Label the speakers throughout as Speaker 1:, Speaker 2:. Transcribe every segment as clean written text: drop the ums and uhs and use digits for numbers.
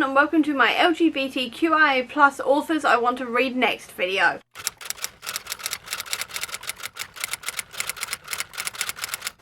Speaker 1: and welcome to my LGBTQIA+ authors I want to read next video.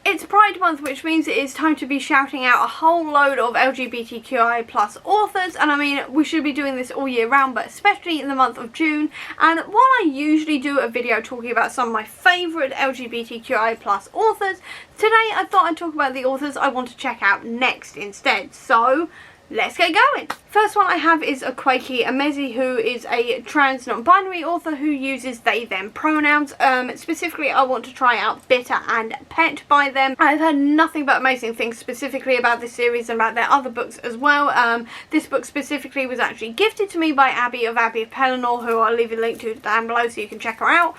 Speaker 1: It's Pride Month, which means it is time to be shouting out a whole load of LGBTQIA+ authors, and I mean, we should be doing this all year round, but especially in the month of June. And while I usually do a video talking about some of my favourite LGBTQIA+ authors, today I thought I'd talk about the authors I want to check out next instead. So let's get going. First one I have is Akwaeke Emezi, who is a trans non-binary author who uses they them pronouns. Specifically I want to try out Bitter and Pet by them. I've heard nothing but amazing things specifically about this series and about their other books as well. This book specifically was actually gifted to me by Abby of Pellinor, who I'll leave a link to down below so you can check her out.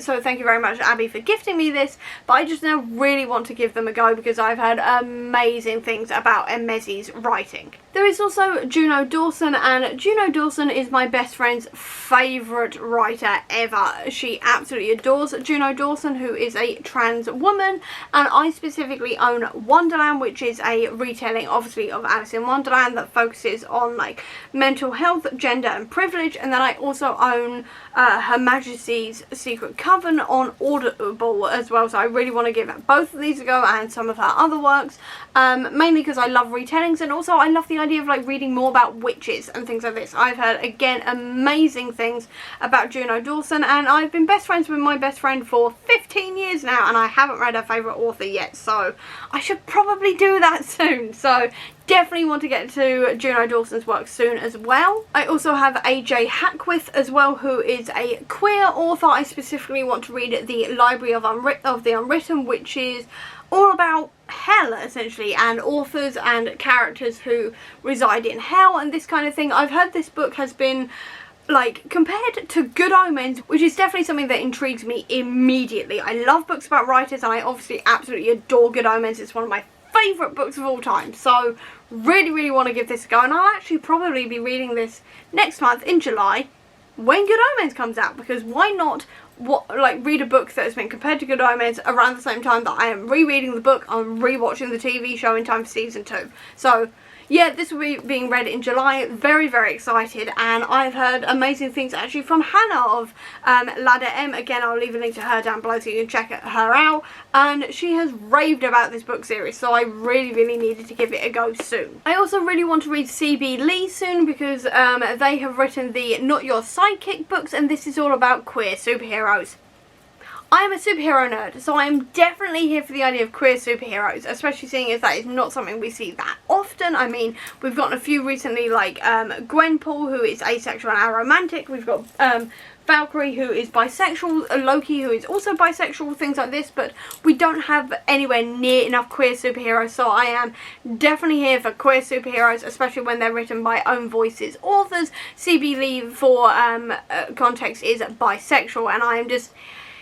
Speaker 1: So thank you very much, Abby, for gifting me this, but I just now really want to give them a go because I've heard amazing things about Emezi's writing. There is also Juno Dawson, and Juno Dawson is my best friend's favourite writer ever. She absolutely adores Juno Dawson, who is a trans woman, and I specifically own Wonderland, which is a retelling obviously of Alice in Wonderland that focuses on like mental health, gender and privilege, and then I also own Her Majesty's Secret Coven on Audible as well, so I really want to give both of these a go and some of her other works, mainly because I love retellings and also I love the idea of like reading more about witches and things like this. I've heard again amazing things about Juno Dawson, and I've been best friends with my best friend for 15 years now and I haven't read her favourite author yet, so I should probably do that soon. So definitely want to get to Juno Dawson's work soon as well. I also have AJ Hackwith as well, who is a queer author. I specifically want to read The Library of the Unwritten, which is all about hell essentially, and authors and characters who reside in hell and this kind of thing. I've heard this book has been like compared to Good Omens, which is definitely something that intrigues me immediately. I love books about writers and I obviously absolutely adore Good Omens. It's one of my favourite books of all time, so really want to give this a go, and I'll actually probably be reading this next month in July when Good Omens comes out, because why not read a book that has been compared to Good Omens around the same time that I am rereading the book. I'm rewatching the TV show in time for season 2. So yeah, this will be being read in July. Very excited, and I've heard amazing things actually from Hannah of Ladder M. Again, I'll leave a link to her down below so you can check her out, and she has raved about this book series, so I really needed to give it a go soon. I also really want to read C.B. Lee soon because they have written the Not Your Sidekick books, and this is all about queer superheroes. I am a superhero nerd, so I am definitely here for the idea of queer superheroes, especially seeing as that is not something we see that often. I mean, we've gotten a few recently, like Gwenpool, who is asexual and aromantic. We've got Valkyrie, who is bisexual, Loki, who is also bisexual, things like this, but we don't have anywhere near enough queer superheroes, so I am definitely here for queer superheroes, especially when they're written by Own Voices authors. C.B. Lee, for context, is bisexual, and I am just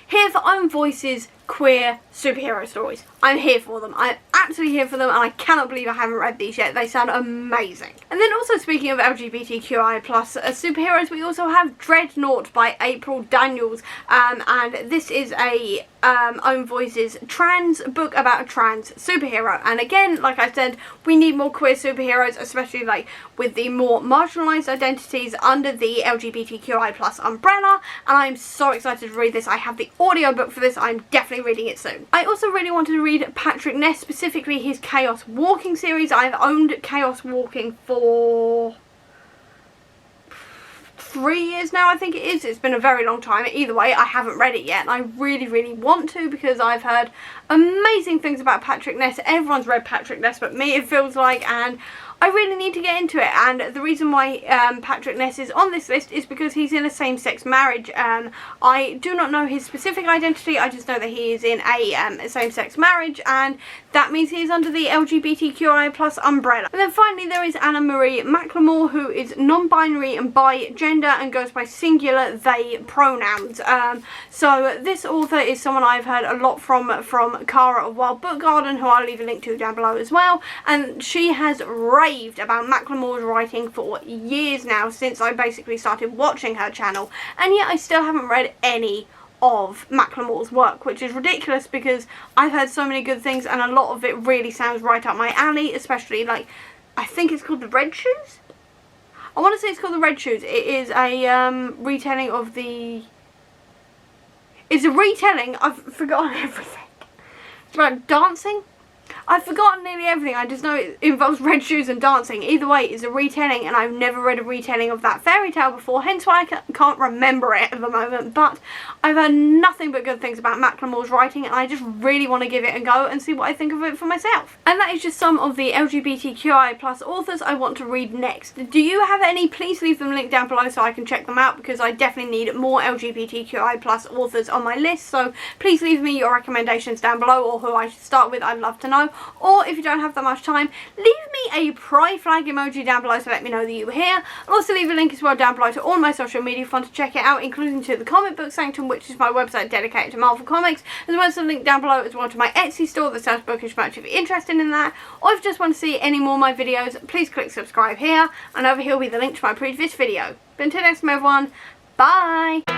Speaker 1: here for Own Voices queer superhero stories. I'm here for them. I'm absolutely here for them, and I cannot believe I haven't read these yet. They sound amazing. And then also, speaking of LGBTQI+ superheroes, we also have Dreadnought by April Daniels, and this is a Own Voices trans book about a trans superhero. And again, like I said, we need more queer superheroes, especially like with the more marginalised identities under the LGBTQI+ umbrella, and I'm so excited to read this. I have the audiobook for this. I'm definitely reading it soon. I also really wanted to read Patrick Ness, specifically his Chaos Walking series. I've owned Chaos Walking for 3 years now, I think it is. It's been a very long time. Either way, I haven't read it yet, and I really want to because I've heard amazing things about Patrick Ness. Everyone's read Patrick Ness but me, it feels like, and I really need to get into it. And the reason why Patrick Ness is on this list is because he's in a same-sex marriage. I do not know his specific identity, I just know that he is in a same-sex marriage, and that means he is under the LGBTQI+ umbrella. And then finally there is Anna Marie McLemore, who is non-binary and bi-gender and goes by singular they pronouns. So this author is someone I've heard a lot from Cara of Wild Book Garden, who I'll leave a link to down below as well, and she has raved about Macklemore's writing for years now, since I basically started watching her channel, and yet I still haven't read any of Macklemore's work, which is ridiculous because I've heard so many good things and a lot of it really sounds right up my alley, especially like, I think it's called The Red Shoes? I want to say it's called The Red Shoes. It is a retelling of the... It's a retelling. I've forgotten everything. It's about dancing. I've forgotten nearly everything. I just know it involves red shoes and dancing. Either way, it's a retelling, and I've never read a retelling of that fairy tale before, hence why I can't remember it at the moment. But I've heard nothing but good things about Macklemore's writing, and I just really want to give it a go and see what I think of it for myself. And that is just some of the LGBTQIA+ authors I want to read next. Do you have any? Please leave them linked down below so I can check them out, because I definitely need more LGBTQIA+ authors on my list. So please leave me your recommendations down below, or who I should start with. I'd love to know. Or if you don't have that much time, leave me a pride flag emoji down below to let me know that you were here. I'll also leave a link as well down below to all my social media if you want to check it out, including to the Comic Book Sanctum, which is my website dedicated to Marvel Comics, as well as a link down below as well to my Etsy store that sells bookish merch if you're interested in that. Or if you just want to see any more of my videos, please click subscribe here, and over here will be the link to my previous video. But until next time everyone, bye!